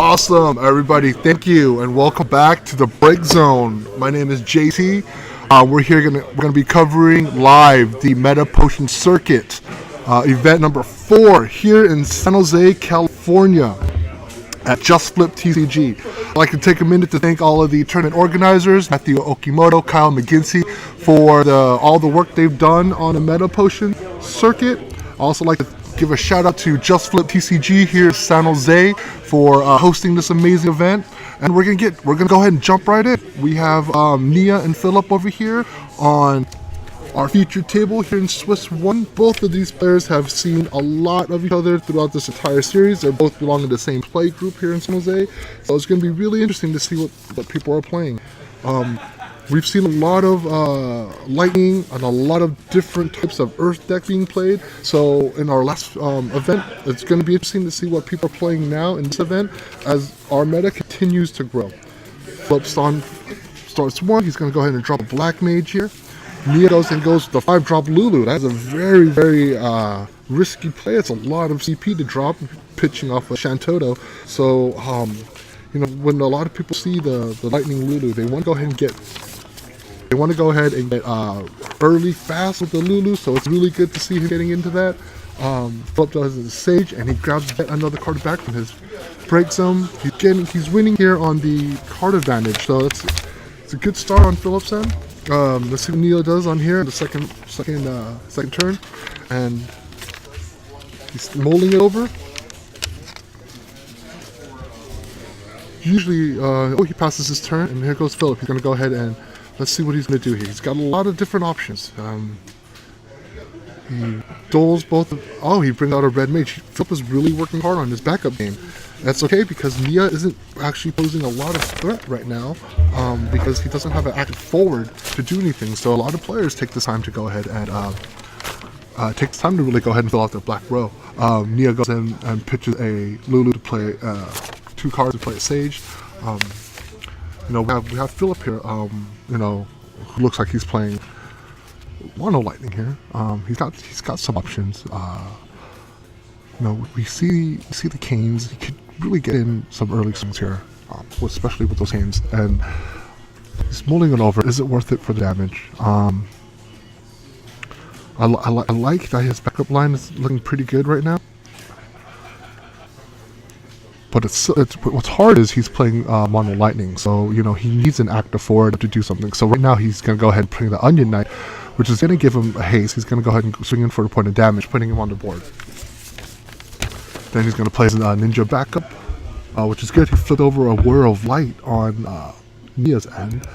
Awesome, everybody. Thank you, and welcome back to the Break Zone. My name is JT. We're gonna be covering live the Meta Potion Circuit event number 4 here in San Jose, California, at Just Flip TCG. I'd like to take a minute to thank all of the tournament organizers, Matthew Okimoto, Kyle McGinty, for all the work they've done on the Meta Potion Circuit. I'd also like to give a shout out to Just Flip TCG here in San Jose for hosting this amazing event. And we're gonna go ahead and jump right in. We have Nia and Philip over here on our featured table here in Swiss 1. Both of these players have seen a lot of each other throughout this entire series. They both belong in the same play group here in San Jose. So it's going to be really interesting to see what people are playing. We've seen a lot of lightning and a lot of different types of earth deck being played. So in our last event, it's going to be interesting to see what people are playing now in this event as our meta continues to grow. Philip starts 1. He's going to go ahead and drop a Black Mage here. Nia goes with the 5-drop Lulu. That's a very, very risky play. It's a lot of CP to drop, pitching off with Shantoto. So, when a lot of people see the Lightning Lulu, they want to go ahead and get early fast with the Lulu. So it's really good to see him getting into that. Philip does his Sage, and he grabs yet another card back from his break zone. He's winning here on the card advantage. So it's a good start on Philip's end. Let's see what Neo does on here in the second turn, and he's mulling it over. Usually, he passes his turn, and here goes Philip. He's going to go ahead and let's see what he's going to do here. He's got a lot of different options. He duels both. He brings out a red mage. Philip is really working hard on his backup game. That's okay because Nia isn't actually posing a lot of threat right now because he doesn't have an active forward to do anything. So a lot of players take the time to go ahead and really go ahead and fill out their black row. Nia goes in and pitches a Lulu to play 2 cards to play a Sage. We have Philip here. Who looks like he's playing Mono Lightning here. He's got some options. We see the Canes. He could really get in some early swings here, especially with those hands. And he's mulling it over. Is it worth it for the damage? I like that his backup line is looking pretty good right now. But what's hard is he's playing Mono Lightning, so he needs an active forward to do something. So right now he's going to go ahead and play the Onion Knight, which is going to give him a haste. He's going to go ahead and swing in for a point of damage, putting him on the board. Then he's going to play his Ninja backup, which is good. He flipped over a Whir of Light on Nia's end.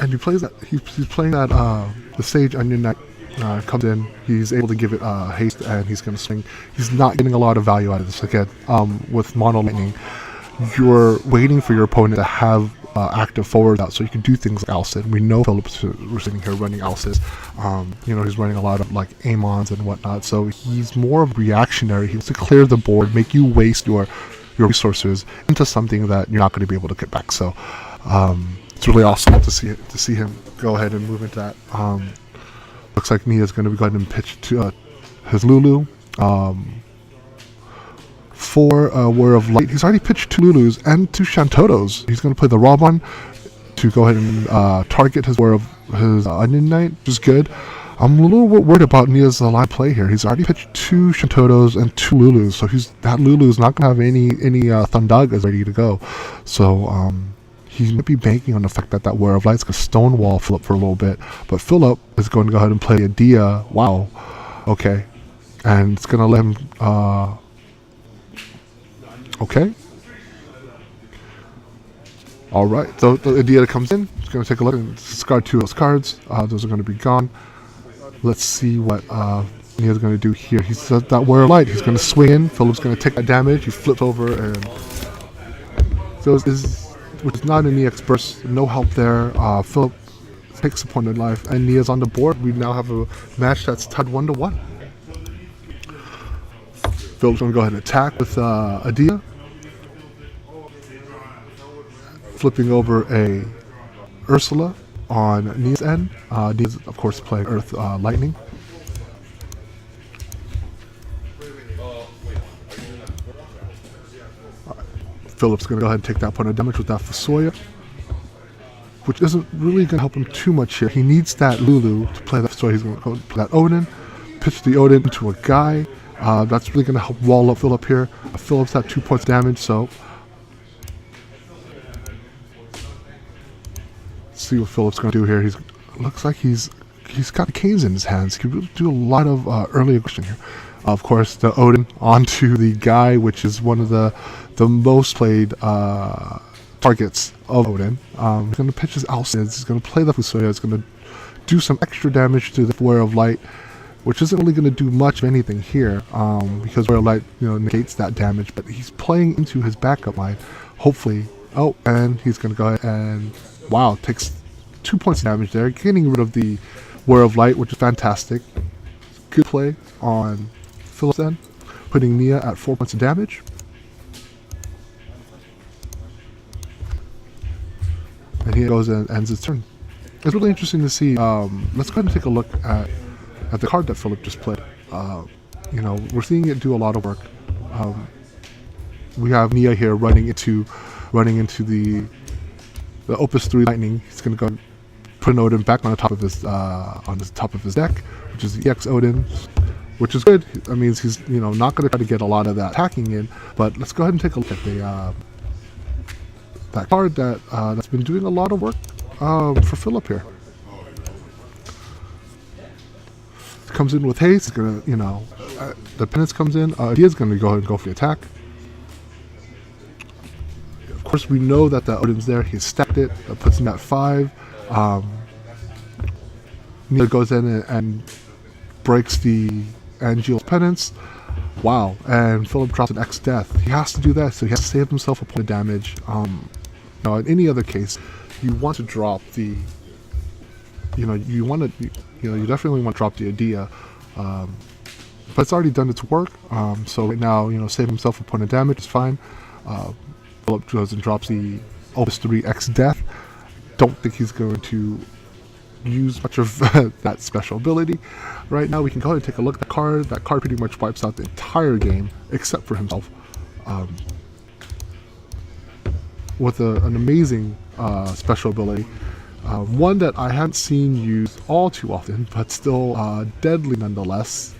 And he plays that. He's playing that. The Sage Onion Knight comes in. He's able to give it haste, and he's going to swing. He's not getting a lot of value out of this. Again, with Mono Lightning, you're waiting for your opponent to have active forward out so you can do things like Alcid. We know Phillips, we're sitting here running Alcids. He's running a lot of like Amons and whatnot, so he's more of reactionary. He wants to clear the board, make you waste your resources into something that you're not going to be able to get back. So it's really awesome to see him go ahead and move into that. Looks like Nia's going to go ahead and pitch to his Lulu. For Whir of Light. He's already pitched 2 Lulus and 2 Shantotos. He's going to play the Robon to go ahead and target his Whir of his Onion Knight, which is good. I'm a little worried about Nia's line play here. He's already pitched 2 Shantotos and 2 Lulus, so that Lulu is not going to have any Thundagas ready to go. So he might be banking on the fact that Whir of Light's going to stonewall Philip for a little bit, but Philip is going to go ahead and play a Dia. Wow. Okay. And it's going to let him okay. Alright, so the idea comes in. It's going to take a look and discard 2 of those cards. Those are going to be gone. Let's see what Nia's going to do here. He says that Whir of Light. He's going to swing in. Philip's going to take that damage. He flips over, and so which is not an EX burst. No help there. Philip takes a point of life, and Nia's on the board. We now have a match that's tied 1-1. Philip's going to go ahead and attack with Adia. Flipping over a Ursula on Nia's end. Nia's, of course, playing Earth Lightning. Philip's going to go ahead and take that point of damage with that Fusoya, which isn't really going to help him too much here. He needs that Lulu to play that Fusoya. He's going to go play that Odin, pitch the Odin into a guy. That's really going to help wall up Philip here. Philip's at 2 points damage, so let's see what Philip's going to do here. Looks like he's got the canes in his hands. He can really do a lot of early aggression here. Of course, the Odin onto the guy, which is one of the most played targets of Odin. He's going to pitch his Alcid. He's going to play the Fusoya. He's going to do some extra damage to the Warrior of Light, which isn't really going to do much of anything here, because Warrior of Light, negates that damage. But he's playing into his backup line, hopefully. Oh, and he's going to go ahead and wow, takes 2 points of damage there, getting rid of the Warrior of Light, which is fantastic. Good play on Philip's end, putting Nia at 4 points of damage. And he goes and ends his turn. It's really interesting to see. Let's go ahead and take a look at the card that Philip just played. We're seeing it do a lot of work. We have Nia here running into the Opus 3 Lightning. He's going to go put an Odin back on the top of his deck, which is the EX Odin, which is good. That means he's not going to try to get a lot of that attacking in. But let's go ahead and take a look at that card that's been doing a lot of work for Philip here. Comes in with haste. It's gonna, the penance comes in. Dia's going to go ahead and go for the attack. Of course, we know that the Odin's there. He's stacked it. That puts him at 5. Nia goes in and breaks the Angel's penance. Wow, and Philip drops an X death. He has to do that, so he has to save himself a point of damage. In any other case, you want to drop the, you definitely want to drop the Adia, but it's already done its work. So right now, save himself a point of damage is fine. Philip goes and drops the Opus 3 X death. Don't think he's going to use much of that special ability. Right now we can go ahead and take a look at the card. That card pretty much wipes out the entire game except for himself, with an amazing special ability, one that I haven't seen used all too often, but still deadly nonetheless.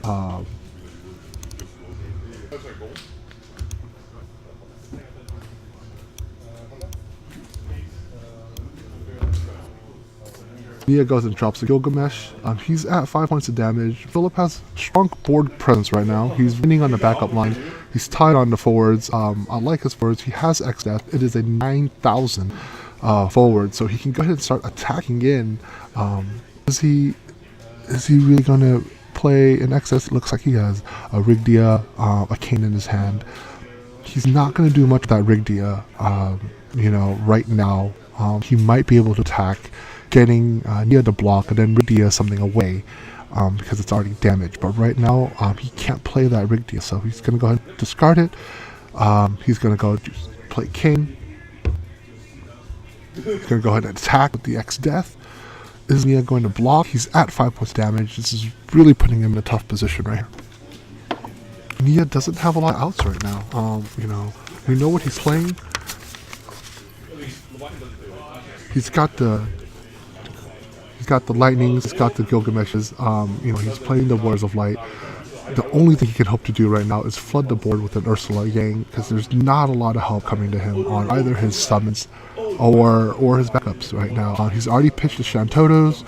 Nia goes and drops the Gilgamesh. He's at 5 points of damage. Philip has strong board presence right now. He's winning on the backup line. He's tied on the forwards. I like his forwards. He has X death. It is a 9,000 forward, so he can go ahead and start attacking in. Is he really going to play in excess? It looks like he has a Rigdia, a cane in his hand. He's not going to do much with that Rigdia, right now. He might be able to attack, getting Nia to block and then Rigdia something away, because it's already damaged. But right now, he can't play that Rigdia, so he's going to go ahead and discard it. He's going to go play King. He's going to go ahead and attack with the X Death. Is Nia going to block? He's at 5 points damage. This is really putting him in a tough position right here. Nia doesn't have a lot of outs right now. We know what he's playing. He's got the lightnings, he's got the Gilgameshes, he's playing the Warriors of Light. The only thing he can hope to do right now is flood the board with an Ursula Yang, because there's not a lot of help coming to him on either his summons or his backups right now. He's already pitched the Shantotos.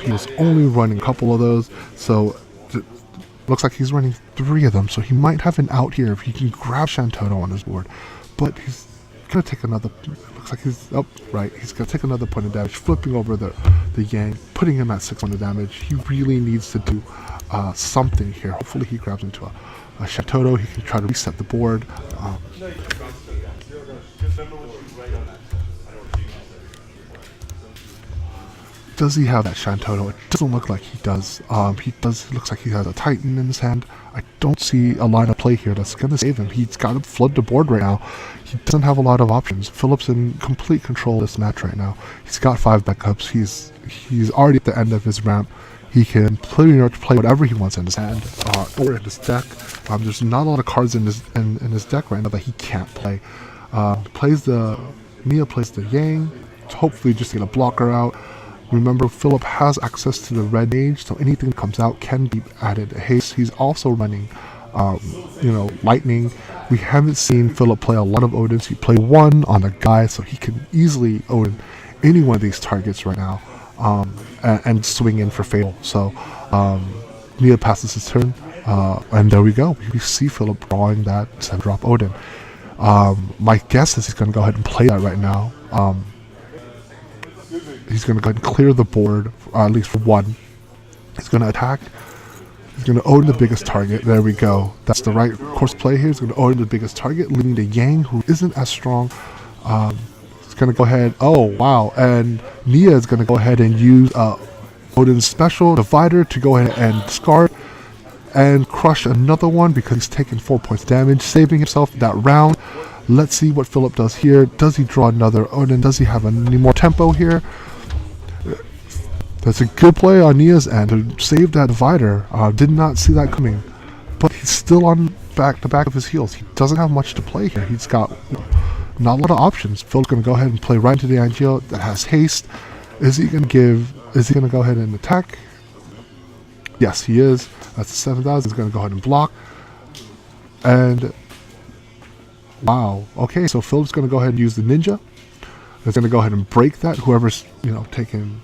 He was only running a couple of those, so looks like he's running 3 of them, so he might have an out here if he can grab Shantoto on his board. But he's going to take another, looks like he's, he's going to take another point of damage, flipping over the Yang, putting him at 6 points of damage. He really needs to do something here. Hopefully he grabs into a Shantoto. He can try to reset the board. Does he have that Shantoto? It doesn't look like he does. Looks like he has a Titan in his hand. I don't see a line of play here that's going to save him. He's got to flood the board right now. He doesn't have a lot of options. Philip's in complete control of this match right now. He's got 5 backups. He's already at the end of his ramp. He can pretty much play whatever he wants in his hand or in his deck. There's not a lot of cards in his deck right now that he can't play. Nia plays the Yang, hopefully just to get a blocker out. Remember, Philip has access to the red mage, so anything that comes out can be added to haste. He's also running, lightning. We haven't seen Philip play a lot of Odins. He played one on a guy, so he can easily Odin any one of these targets right now, and swing in for fatal. So Nia passes his turn, and there we go. We see Philip drawing that 7-drop Odin. My guess is he's going to go ahead and play that right now. He's going to go ahead and clear the board, at least for one. He's going to attack. He's going to Odin the biggest target. There we go. That's the right course play here. He's going to Odin the biggest target, leaving the Yang, who isn't as strong. He's going to go ahead. Oh, wow. And Nia is going to go ahead and use Odin's special divider to go ahead and discard and crush another one because he's taken 4 points damage, saving himself that round. Let's see what Philip does here. Does he draw another Odin? Does he have any more tempo here? That's a good play on Nia's end to save that divider. Did not see that coming. But he's still on the back of his heels. He doesn't have much to play here. He's got not a lot of options. Phil's going to go ahead and play right into the Angio that has haste. Is he going to go ahead and attack? Yes, he is. That's a 7,000. He's going to go ahead and block. And wow. Okay, so Philip's going to go ahead and use the ninja. He's going to go ahead and break that. Whoever's taking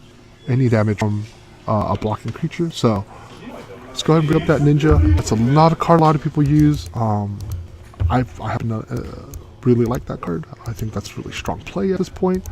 any damage from a blocking creature. So let's go ahead and bring up that ninja. That's not a card a lot of people use. I happen to really like that card. I think that's really strong play at this point.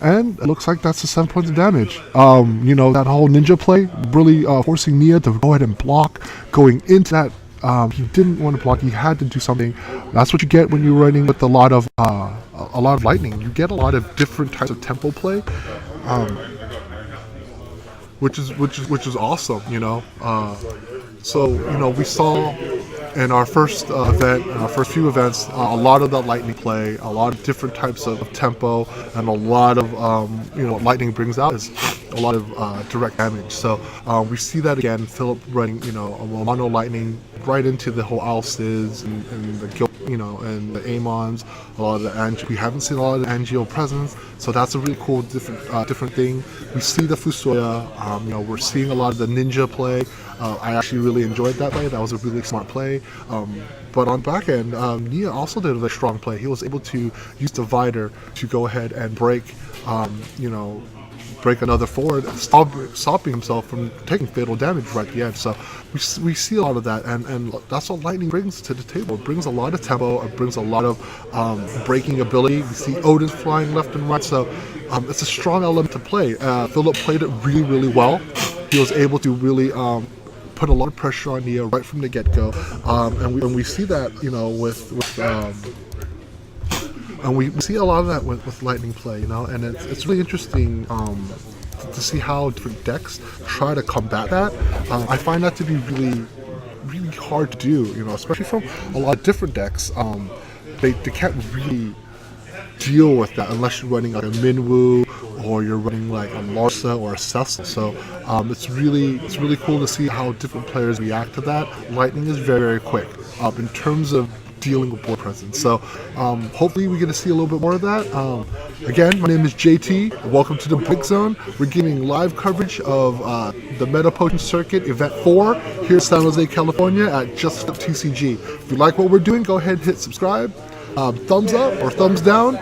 And it looks like that's the 7 points of damage. That whole ninja play, really forcing Nia to go ahead and block, going into that. He didn't want to block. He had to do something. That's what you get when you're running with a lot of lightning. You get a lot of different types of tempo play, which is awesome. So we saw in our first event, in our first few events, a lot of that lightning play, a lot of different types of tempo, and a lot of what lightning brings out is a lot of direct damage. So we see that again. Philip running a mono lightning right into the whole Alcids and the Guild, and the Amons, a lot of the Angio. We haven't seen a lot of the Angio presence, so that's a really cool different thing. We see the Fusoya. We're seeing a lot of the ninja play. I actually really enjoyed that play. That was a really smart play. But on back end, Nia also did a very strong play. He was able to use Divider to go ahead and break another forward, stopping himself from taking fatal damage right at the end. So we see a lot of that, and that's what lightning brings to the table. It brings a lot of tempo. It brings a lot of breaking ability. We see Odin's flying left and right. So it's a strong element to play. Philip played it really, really well. He was able to really put a lot of pressure on Nia right from the get-go, and we see that and we see a lot of that with lightning play, and it's really interesting to see how different decks try to combat that. I find that to be really, really hard to do, especially from a lot of different decks. They can't really deal with that unless you're running like a Minwoo or you're running like a Larsa or a Cecil. So it's really cool to see how different players react to that. Lightning is very, very quick in terms of dealing with board presence. So hopefully we get to see a little bit more of that. Again, my name is JT. Welcome to the Brick Zone. We're giving live coverage of the Meta Potion Circuit Event 4 here in San Jose, California at Just Flip TCG. If you like what we're doing, go ahead and hit subscribe. Thumbs up or thumbs down.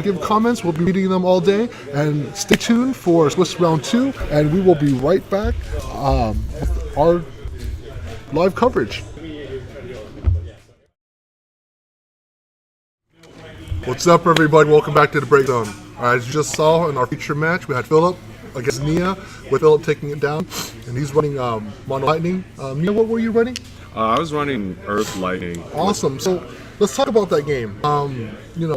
Give comments. We'll be reading them all day. And stay tuned for Swiss Round 2, and we will be right back with our live coverage. What's up, everybody? Welcome back to the Break Zone. As you just saw in our feature match, we had Philip against Nia, with Philip taking it down, and he's running Mono Lightning. Nia, what were you running? I was running Earth Lightning. Awesome. So let's talk about that game.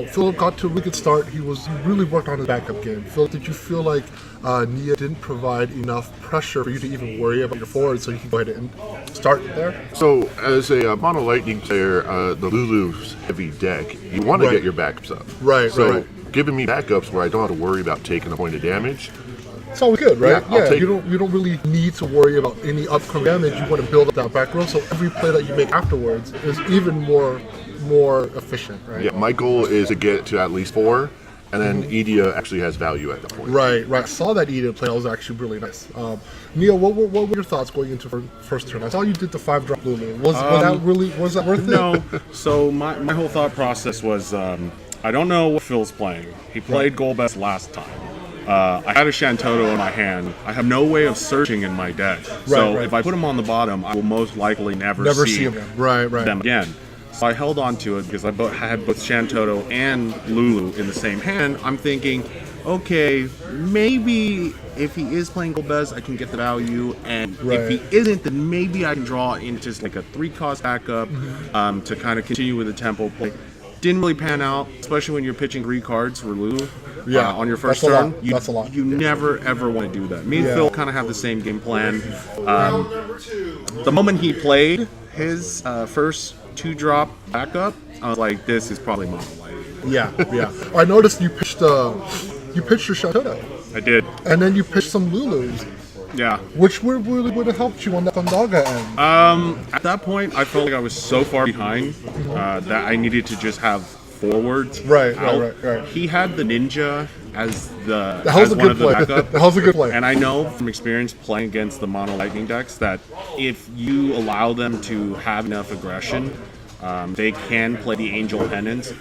Philip got to a really good start. He really worked on his backup game. Philip, did you feel like Nia didn't provide enough pressure for you to even worry about your forward, so you can go ahead and start there? So, as a Mono Lightning player, the Lulu's heavy deck, you want to get your backups up. Right. So, giving me backups where I don't have to worry about taking a point of damage. It's always good, right? Yeah, you don't really need to worry about any upcoming damage. You want to build up that back row, so every play that you make afterwards is even more efficient, right? Yeah, my goal is to get to at least 4, and then Edia actually has value at that point. Right. I saw that Edia play. That was actually really nice. Neil, what were your thoughts going into first turn? I saw you did the 5-drop Lulu. Was that worth it? No. So my whole thought process was, I don't know what Phil's playing. He played Golbez last time. I had a Shantoto in my hand. I have no way of searching in my deck. So if I put him on the bottom, I will most likely never see him. Right. them again. So I held on to it because I had both Shantoto and Lulu in the same hand. I'm thinking, okay, maybe if he is playing Golbez, I can get the value, and if he isn't, then maybe I can draw into just like a 3-cost backup to kind of continue with the tempo play. Didn't really pan out, especially when you're pitching 3 cards for Lulu on your first turn. That's a lot. You never ever want to do that. Me and Phil kind of have the same game plan. The moment he played his first 2-drop backup, I was like, this is probably mono light. Yeah. I noticed you pitched your Shantoto. I did. And then you pitched some Lulus. Yeah. Which really would have helped you on that Thundaga end. At that point, I felt like I was so far behind that I needed to just have forwards. Right. He had the Ninja as That was a good play. That was a good play. And I know from experience playing against the mono lightning decks that if you allow them to have enough aggression, they can play the Angel Penance,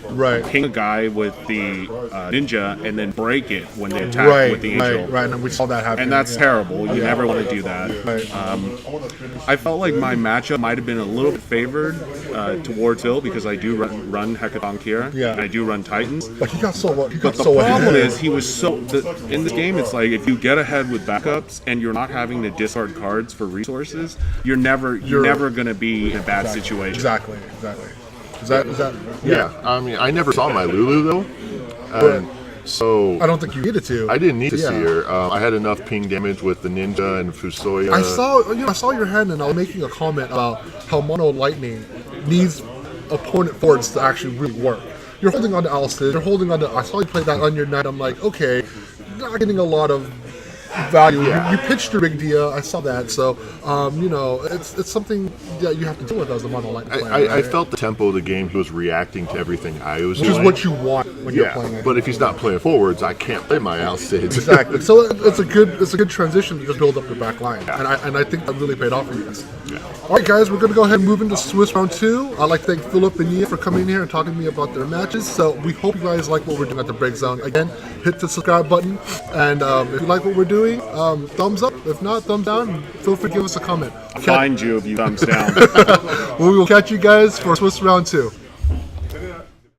ping a guy with the Ninja, and then break it when they attack with the Angel. Right, and we saw that happen. And that's terrible. You never want to do that. I felt like my matchup might have been a little bit favored towards Phil because I do run Hecaton Kira, and I do run Titans. But he got so ahead. The problem is he was so... in this game, it's like if you get ahead with backups and you're not having to discard cards for resources, you're never going to be in a bad situation. Exactly. Is that? Yeah. I mean, I never saw my Lulu though, so I don't think you needed to. I didn't need to see her. I had enough ping damage with the Ninja and Fusoya. I saw your hand, and I was making a comment about how Mono Lightning needs opponent forwards to actually really work. You're holding on to Alcid. You're holding on to. I saw you play that on your night. I'm like, okay, not getting a lot of value. You pitched your big Dia. I saw that. So, it's something that you have to deal with as a mono lightning player. I felt the tempo of the game. He was reacting to everything I was doing. Which is what you want when you're playing. But if he's not playing forwards, I can't play my Alcid. Exactly. So it's a good transition to just build up your back line. And I think that really paid off for you guys. Yeah. All right, guys, we're going to go ahead and move into Swiss round 2. I'd like to thank Philip and Nia for coming in here and talking to me about their matches. So we hope you guys like what we're doing at the Break Zone. Again, hit the subscribe button. And if you like what we're doing, thumbs up. If not, thumbs down. Feel free to give us a comment. I'll find you if you thumbs down. We will catch you guys for Swiss round 2.